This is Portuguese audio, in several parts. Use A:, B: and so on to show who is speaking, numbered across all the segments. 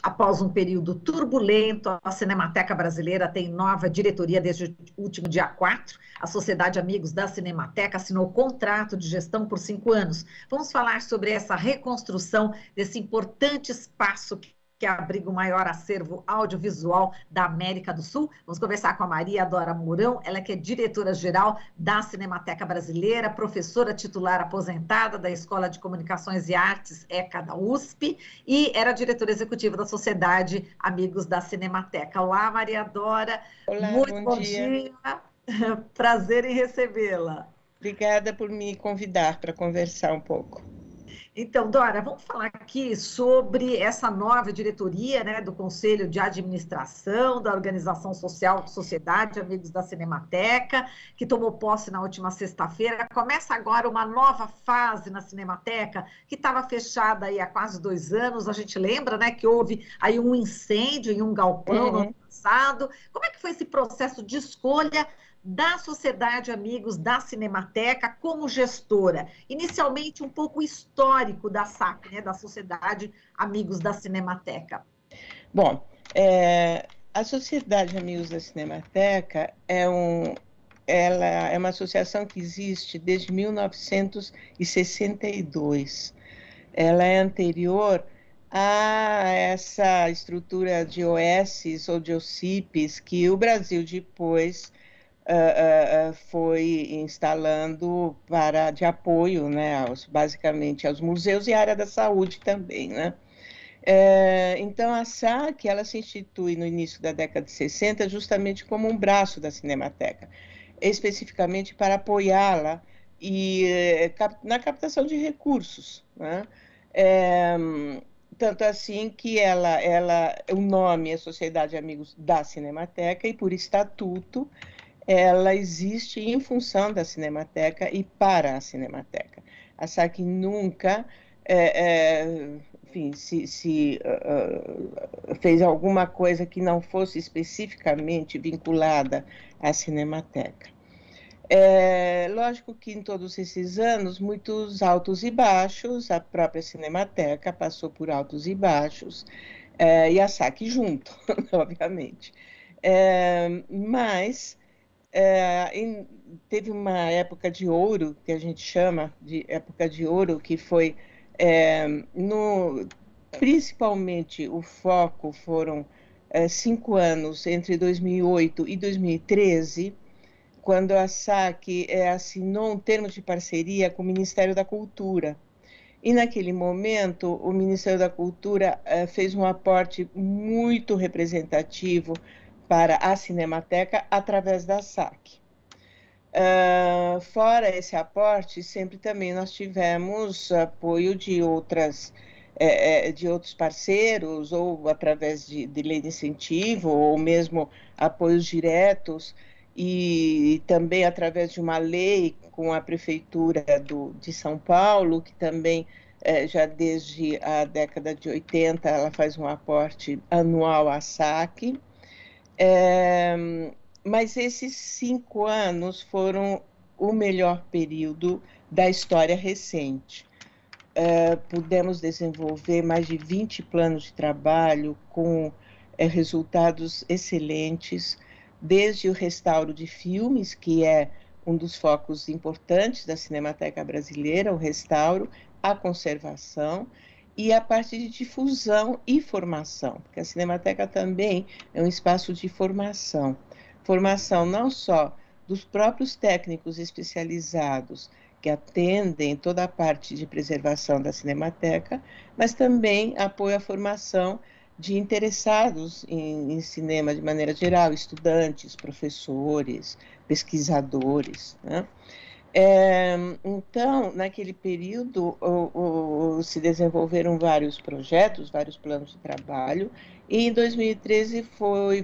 A: Após um período turbulento, a Cinemateca Brasileira tem nova diretoria desde o último dia 4. A Sociedade Amigos da Cinemateca assinou contrato de gestão por 5 anos. Vamos falar sobre essa reconstrução desse importante espaço que abriga o maior acervo audiovisual da América do Sul. Vamos conversar com a Maria Dora Mourão, ela que é diretora-geral da Cinemateca Brasileira, professora titular aposentada da Escola de Comunicações e Artes, ECA, da USP, e era diretora executiva da Sociedade Amigos da Cinemateca. Olá, Maria Dora.
B: Olá,
A: Muito bom
B: dia.
A: Prazer em recebê-la.
B: Obrigada por me convidar para conversar um pouco.
A: Então, Dora, vamos falar aqui sobre essa nova diretoria, né, do Conselho de Administração da Organização Social Sociedade Amigos da Cinemateca, que tomou posse na última sexta-feira. Começa agora uma nova fase na Cinemateca, que estava fechada aí há quase 2 anos. A gente lembra, né, que houve aí um incêndio em um galpão no ano passado. Como é que foi esse processo de escolha da Sociedade Amigos da Cinemateca como gestora? Inicialmente, um pouco histórico da SAC, né, da Sociedade Amigos da Cinemateca.
B: Bom, a Sociedade Amigos da Cinemateca ela é uma associação que existe desde 1962. Ela é anterior a essa estrutura de OS ou de OCIPs que o Brasil depois foi instalando de apoio, né, basicamente aos museus e à área da saúde também, né? Então, a SAC, ela se institui no início da década de 60 justamente como um braço da Cinemateca, especificamente para apoiá-la na captação de recursos, né? Tanto assim que o nome é Sociedade Amigos da Cinemateca e, por estatuto, ela existe em função da Cinemateca e para a Cinemateca. A SAC nunca, enfim, fez alguma coisa que não fosse especificamente vinculada à Cinemateca. Lógico que em todos esses anos, muitos altos e baixos, a própria Cinemateca passou por altos e baixos, e a SAC junto, obviamente. Mas teve uma época de ouro, que a gente chama de época de ouro, que foi, principalmente o foco foram 5 anos, entre 2008 e 2013, quando a SAC assinou um termo de parceria com o Ministério da Cultura. E naquele momento, o Ministério da Cultura fez um aporte muito representativo para a Cinemateca através da SAC. Fora esse aporte, sempre também nós tivemos apoio de outros parceiros, ou através de lei de incentivo, ou mesmo apoios diretos, e também através de uma lei com a Prefeitura de São Paulo, que também, já desde a década de 80, ela faz um aporte anual à SAC. Mas esses 5 anos foram o melhor período da história recente. Pudemos desenvolver mais de 20 planos de trabalho com resultados excelentes, desde o restauro de filmes, que é um dos focos importantes da Cinemateca Brasileira, o restauro, a conservação, e a parte de difusão e formação, porque a Cinemateca também é um espaço de formação. Formação não só dos próprios técnicos especializados que atendem toda a parte de preservação da Cinemateca, mas também apoio à formação de interessados em cinema de maneira geral, estudantes, professores, pesquisadores, né? Então, naquele período, se desenvolveram vários projetos, vários planos de trabalho, e em 2013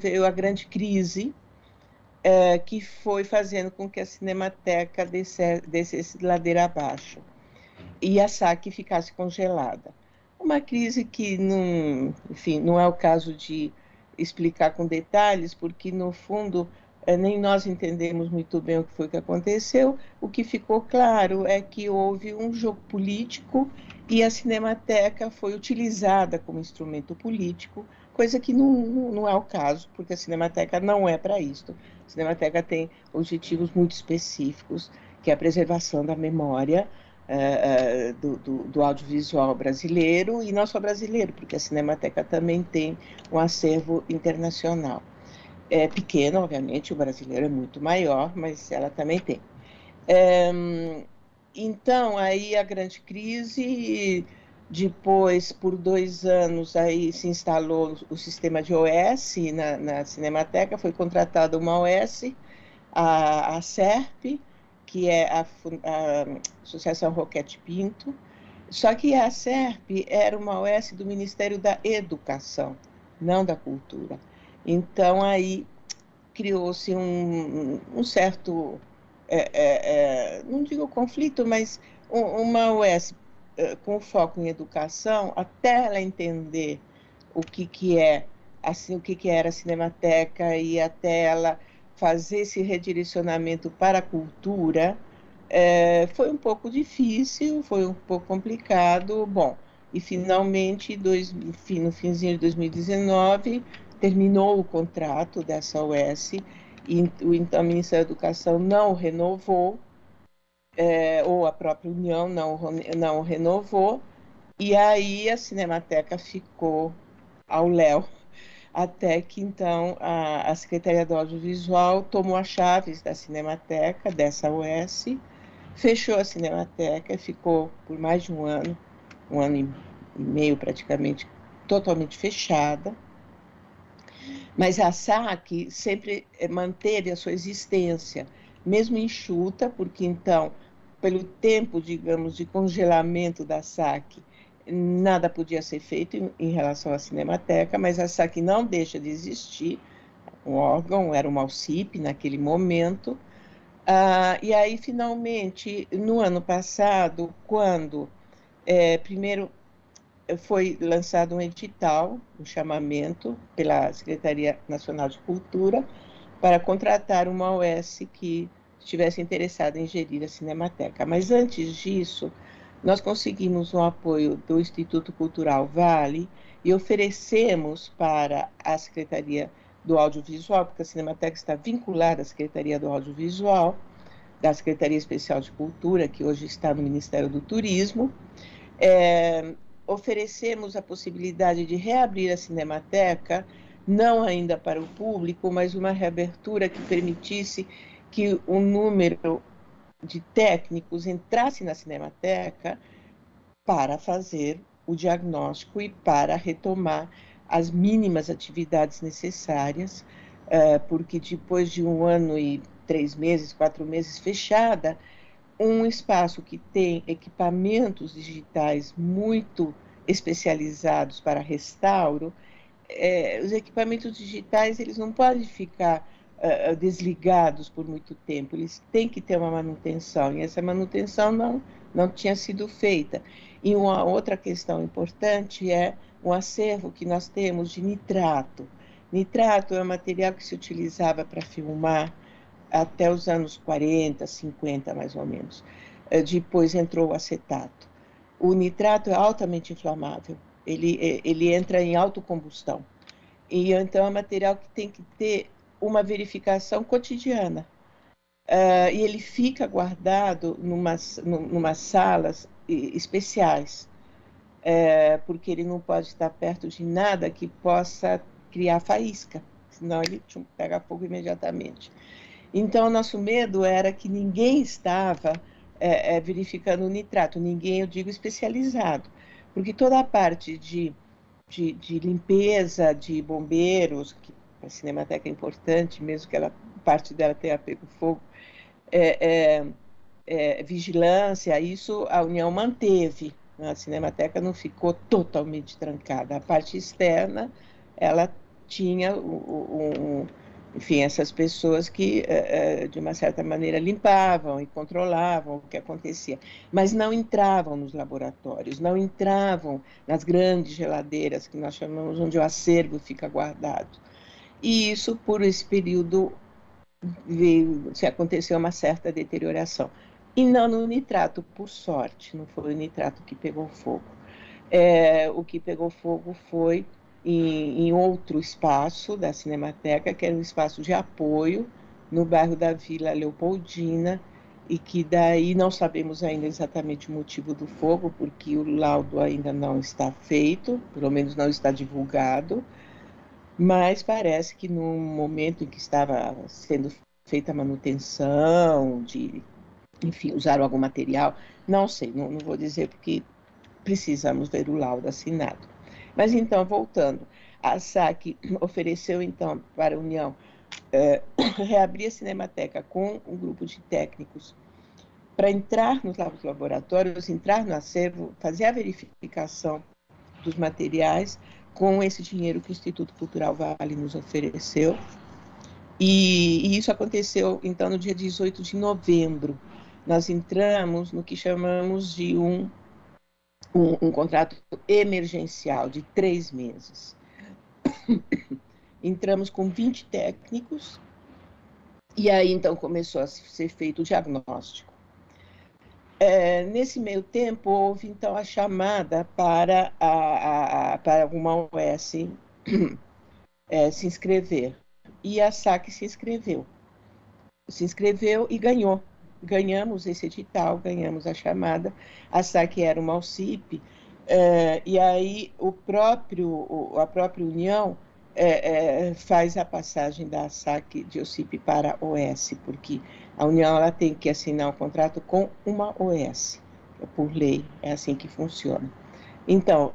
B: veio a grande crise, que foi fazendo com que a Cinemateca descesse ladeira abaixo, e a SAC ficasse congelada. Uma crise que, enfim, não é o caso de explicar com detalhes, porque, no fundo, nem nós entendemos muito bem o que foi que aconteceu. O que ficou claro é que houve um jogo político e a Cinemateca foi utilizada como instrumento político, coisa que não é o caso, porque a Cinemateca não é para isso. A Cinemateca tem objetivos muito específicos, que é a preservação da memória do audiovisual brasileiro, e não só brasileiro, porque a Cinemateca também tem um acervo internacional. É pequena, obviamente, o brasileiro é muito maior, mas ela também tem. Então, aí a grande crise, depois, por 2 anos, aí se instalou o sistema de OS na Cinemateca, foi contratada uma OS, a SERP, que é a Associação Roquete Pinto, só que a SERP era uma OS do Ministério da Educação, não da Cultura. Então, aí criou-se um certo, não digo conflito, mas uma OS com foco em educação, até ela entender o que é, assim, o que era a Cinemateca e até ela fazer esse redirecionamento para a cultura, foi um pouco difícil, foi um pouco complicado. Bom, e finalmente, no finzinho de 2019, terminou o contrato dessa OS e então a Ministério da Educação não renovou, ou a própria União não renovou, e aí a Cinemateca ficou ao léu, até que então a Secretaria do Audiovisual tomou as chaves da Cinemateca, dessa OS, fechou a Cinemateca e ficou por mais de um ano e meio praticamente, totalmente fechada. Mas a SAC sempre manteve a sua existência, mesmo enxuta, porque então, pelo tempo, digamos, de congelamento da SAC, nada podia ser feito em relação à Cinemateca, mas a SAC não deixa de existir, um órgão, era uma ALCIP naquele momento. E aí, finalmente, no ano passado, quando primeiro foi lançado um edital, um chamamento pela Secretaria Nacional de Cultura para contratar uma OS que estivesse interessada em gerir a Cinemateca. Mas antes disso, nós conseguimos um apoio do Instituto Cultural Vale e oferecemos para a Secretaria do Audiovisual, porque a Cinemateca está vinculada à Secretaria do Audiovisual, da Secretaria Especial de Cultura, que hoje está no Ministério do Turismo, oferecemos a possibilidade de reabrir a Cinemateca, não ainda para o público, mas uma reabertura que permitisse que um número de técnicos entrasse na Cinemateca para fazer o diagnóstico e para retomar as mínimas atividades necessárias, porque depois de 1 ano e 3 meses, 4 meses fechada, um espaço que tem equipamentos digitais muito especializados para restauro, os equipamentos digitais eles não podem ficar desligados por muito tempo, eles têm que ter uma manutenção, e essa manutenção não tinha sido feita. E uma outra questão importante é um acervo que nós temos de nitrato. Nitrato é um material que se utilizava para filmar até os anos 40, 50, mais ou menos. Depois entrou o acetato. O nitrato é altamente inflamável, ele entra em autocombustão. E então é um material que tem que ter uma verificação cotidiana. E ele fica guardado numas salas especiais, porque ele não pode estar perto de nada que possa criar faísca, senão ele pega fogo imediatamente. Então, o nosso medo era que ninguém estava verificando o nitrato, ninguém, eu digo, especializado, porque toda a parte de limpeza de bombeiros, que a Cinemateca é importante, mesmo que parte dela tenha pego fogo, vigilância, isso a União manteve, a Cinemateca não ficou totalmente trancada, a parte externa, ela tinha enfim, essas pessoas que, de uma certa maneira, limpavam e controlavam o que acontecia, mas não entravam nos laboratórios, não entravam nas grandes geladeiras, que nós chamamos onde o acervo fica guardado. E isso, por esse período se aconteceu uma certa deterioração. E não no nitrato, por sorte, não foi o nitrato que pegou fogo. O que pegou fogo foi em outro espaço da Cinemateca, que era um espaço de apoio no bairro da Vila Leopoldina, e que daí não sabemos ainda exatamente o motivo do fogo, porque o laudo ainda não está feito, pelo menos não está divulgado, mas parece que no momento em que estava sendo feita a manutenção, enfim, usaram algum material, não sei, não vou dizer porque precisamos ver o laudo assinado. Mas então, voltando, a SAC ofereceu então para a União reabrir a Cinemateca com um grupo de técnicos para entrar nos laboratórios, entrar no acervo, fazer a verificação dos materiais com esse dinheiro que o Instituto Cultural Vale nos ofereceu. E isso aconteceu, então, no dia 18 de novembro. Nós entramos no que chamamos de um contrato emergencial de 3 meses. Entramos com 20 técnicos, e aí, então, começou a ser feito o diagnóstico. Nesse meio tempo, houve, então, a chamada para uma OS se inscrever. E a SAC se inscreveu e ganhou. Ganhamos esse edital, ganhamos a chamada. A SAC era uma OCIP, e aí a própria União faz a passagem da SAC de OCIP para OS, porque a União ela tem que assinar um contrato com uma OS, por lei, é assim que funciona. Então,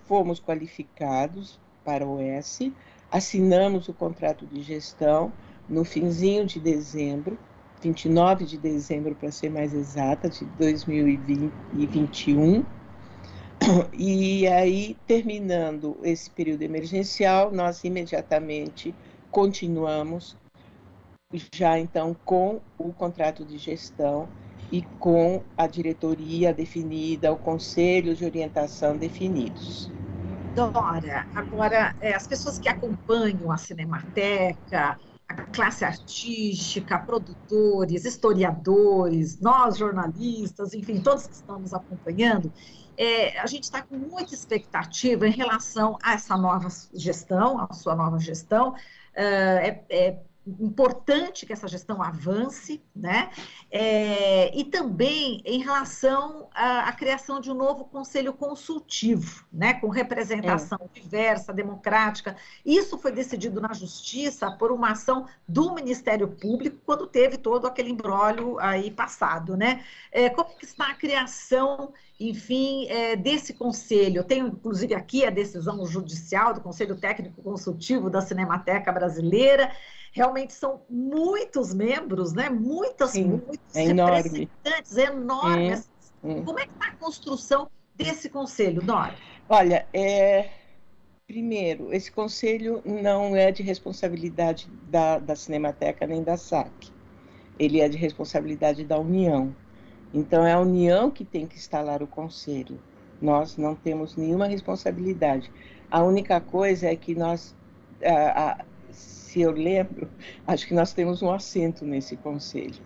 B: fomos qualificados para OS, assinamos o contrato de gestão no finzinho de dezembro, 29 de dezembro, para ser mais exata, de 2021. E aí, terminando esse período emergencial, nós imediatamente continuamos já então com o contrato de gestão e com a diretoria definida, o conselho de orientação definidos.
A: Dora, agora, as pessoas que acompanham a Cinemateca, a classe artística, produtores, historiadores, nós jornalistas, enfim, todos que estão nos acompanhando, a gente está com muita expectativa em relação a essa nova gestão, a sua nova gestão. É importante que essa gestão avance, né? E também em relação à criação de um novo conselho consultivo, né? Com representação diversa, democrática. Isso foi decidido na Justiça por uma ação do Ministério Público quando teve todo aquele imbróglio aí passado, né? Como que está a criação, enfim, desse conselho? Eu tenho, inclusive, aqui a decisão judicial do Conselho Técnico Consultivo da Cinemateca Brasileira. Realmente são muitos membros, né? Muitos representantes, enormes. Como é que está a construção desse conselho, Nora?
B: Olha, primeiro, esse conselho não é de responsabilidade da Cinemateca nem da SAC. Ele é de responsabilidade da União. Então, é a União que tem que instalar o conselho. Nós não temos nenhuma responsabilidade. A única coisa é que nós... se eu lembro, acho que nós temos um assento nesse conselho.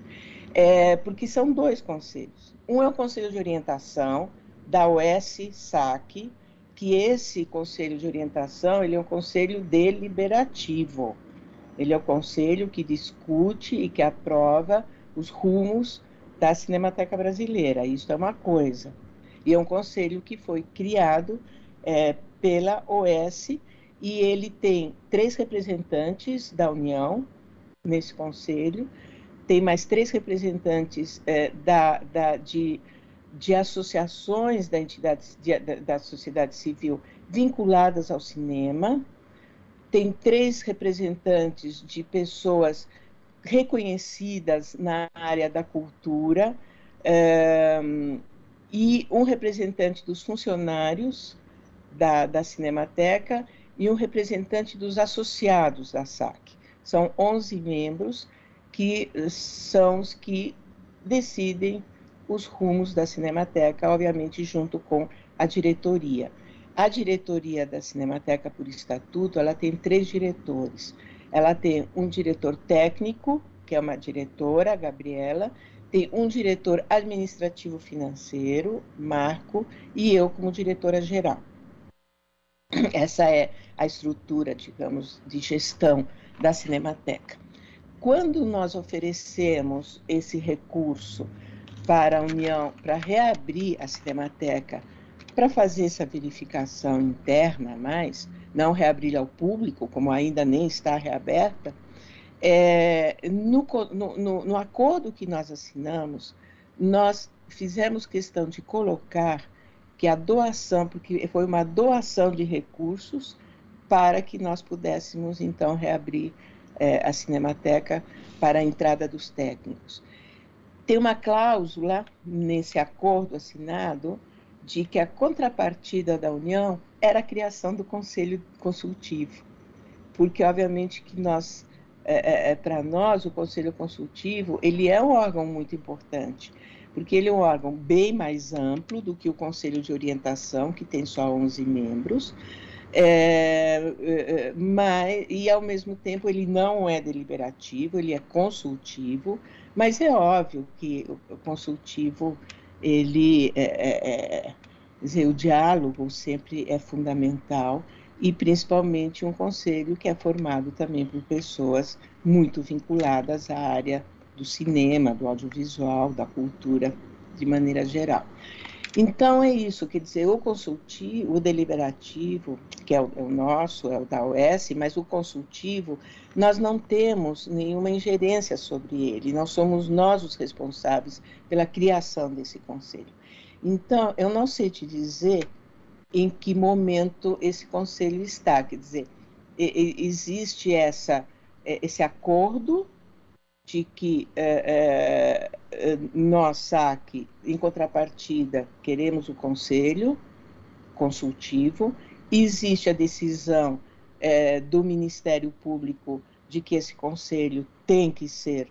B: Porque são 2 conselhos. Um é o Conselho de Orientação, da OS-SAC, que esse Conselho de Orientação ele é um conselho deliberativo. Ele é o conselho que discute e que aprova os rumos da Cinemateca Brasileira. Isso é uma coisa. E é um conselho que foi criado pela OS, e ele tem 3 representantes da União nesse conselho, tem mais 3 representantes de associações da sociedade civil vinculadas ao cinema, tem 3 representantes de pessoas reconhecidas na área da cultura, e um representante dos funcionários da Cinemateca, e um representante dos associados da SAC. São 11 membros que são os que decidem os rumos da Cinemateca, obviamente junto com a diretoria. A diretoria da Cinemateca, por estatuto, ela tem 3 diretores. Ela tem um diretor técnico, que que é uma diretora, a Gabriela, tem um diretor administrativo financeiro, Marco, e eu como diretora geral. Essa é a estrutura, digamos, de gestão da Cinemateca. Quando nós oferecemos esse recurso para a União, para reabrir a Cinemateca, para fazer essa verificação interna, mas não reabrir ao público, como ainda nem está reaberta, no acordo que nós assinamos, nós fizemos questão de colocar que a doação, porque foi uma doação de recursos para que nós pudéssemos, então, reabrir a Cinemateca para a entrada dos técnicos. Tem uma cláusula nesse acordo assinado de que a contrapartida da União era a criação do Conselho Consultivo, porque, obviamente, que nós, para nós, o Conselho Consultivo, ele é um órgão muito importante, porque ele é um órgão bem mais amplo do que o Conselho de Orientação, que tem só 11 membros, e, ao mesmo tempo, ele não é deliberativo, ele é consultivo, mas é óbvio que o consultivo, o diálogo sempre é fundamental, e principalmente um conselho que é formado também por pessoas muito vinculadas à área do cinema, do audiovisual, da cultura, de maneira geral. Então, é isso, quer dizer, o consultivo, o deliberativo, que é o nosso, é o da OS, mas o consultivo, nós não temos nenhuma ingerência sobre ele, não somos nós os responsáveis pela criação desse conselho. Então, eu não sei te dizer em que momento esse conselho está, quer dizer, existe esse acordo de que nós, SAC, em contrapartida, queremos o conselho consultivo, existe a decisão do Ministério Público de que esse conselho tem que ser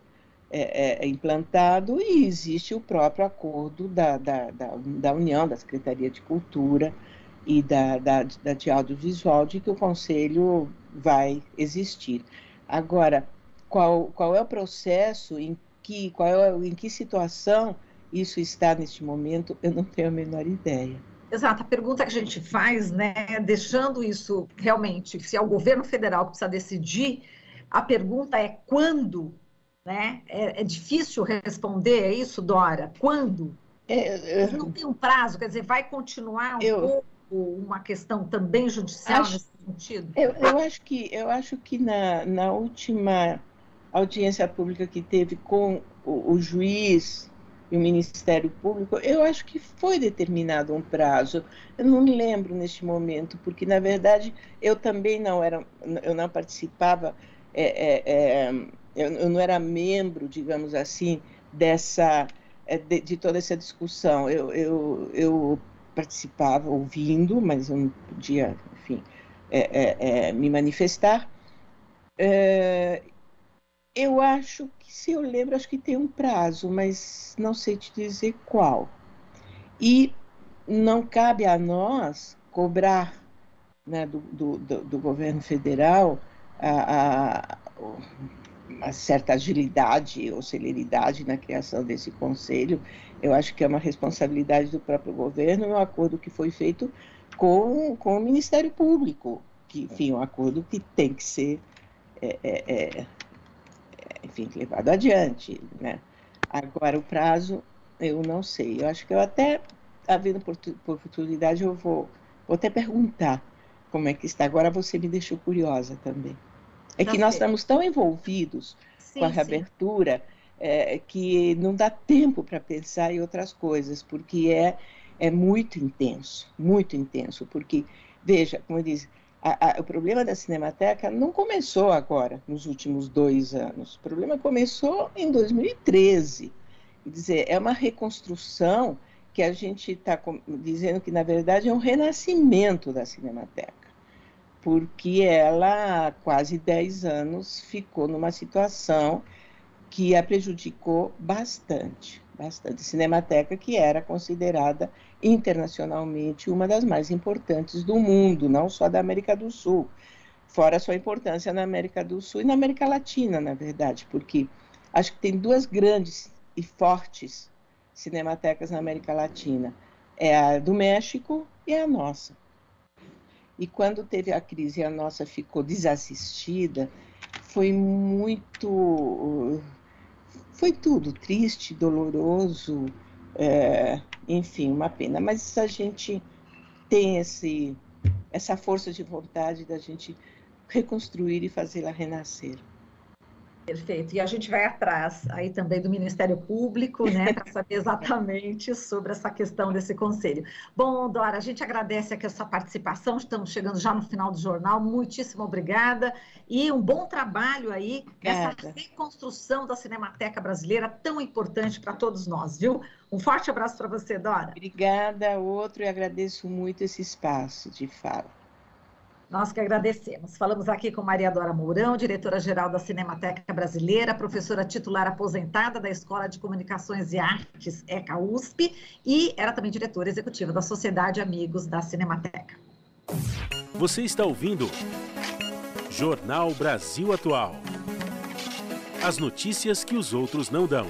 B: implantado, e existe o próprio acordo da União, da Secretaria de Cultura e de Audiovisual, de que o conselho vai existir. Agora, qual é o processo, em que situação isso está neste momento, eu não tenho a menor ideia.
A: Exato, a pergunta que a gente faz, né, deixando isso realmente, se é o governo federal que precisa decidir, a pergunta é quando, né? É difícil responder, é isso, Dora? Quando? Não tem um prazo, quer dizer, vai continuar pouco uma questão também judicial nesse sentido?
B: Eu acho que na última audiência pública que teve com o juiz e o Ministério Público, eu acho que foi determinado um prazo. Eu não me lembro neste momento, porque, na verdade, eu também eu não participava, eu não era membro, digamos assim, de toda essa discussão. Eu participava ouvindo, mas eu não podia, enfim, me manifestar. Eu acho que, se eu lembro, acho que tem um prazo, mas não sei te dizer qual. E não cabe a nós cobrar, né, do governo federal uma certa agilidade ou celeridade na criação desse conselho. Eu acho que é uma responsabilidade do próprio governo, um acordo que foi feito com o Ministério Público, que, enfim, um acordo que tem que ser enfim, levado adiante, né? Agora, o prazo, eu não sei. Eu acho que eu até, havendo oportunidade, eu vou até perguntar como é que está. Agora você me deixou curiosa também. É que nós estamos tão envolvidos com a reabertura que não dá tempo para pensar em outras coisas, porque é muito intenso, porque, veja, como eu disse, o problema da Cinemateca não começou agora, nos últimos 2 anos. O problema começou em 2013. Quer dizer, é uma reconstrução que a gente está dizendo que, na verdade, é um renascimento da Cinemateca, porque ela, há quase 10 anos, ficou numa situação que a prejudicou bastante. A Cinemateca, que era considerada internacionalmente uma das mais importantes do mundo, não só da América do Sul, fora a sua importância na América do Sul e na América Latina, na verdade, porque Acho que tem duas grandes e fortes cinematecas na América Latina. É a do México e a nossa. E quando teve a crise e a nossa ficou desassistida, foi tudo triste, doloroso, enfim, uma pena. Mas a gente tem essa força de vontade da gente reconstruir e fazê-la renascer.
A: Perfeito. E a gente vai atrás aí também do Ministério Público, né, para saber exatamente sobre essa questão desse conselho. Bom, Dora, a gente agradece aqui a sua participação, estamos chegando já no final do jornal, muitíssimo obrigada e um bom trabalho aí nessa reconstrução da Cinemateca Brasileira, tão importante para todos nós, viu? Um forte abraço para você, Dora.
B: Obrigada, outro, e agradeço muito esse espaço de fala.
A: Nós que agradecemos. Falamos aqui com Maria Dora Mourão, diretora-geral da Cinemateca Brasileira, professora titular aposentada da Escola de Comunicações e Artes, ECA USP, e era também diretora executiva da Sociedade Amigos da Cinemateca.
C: Você está ouvindo Jornal Brasil Atual. As notícias que os outros não dão.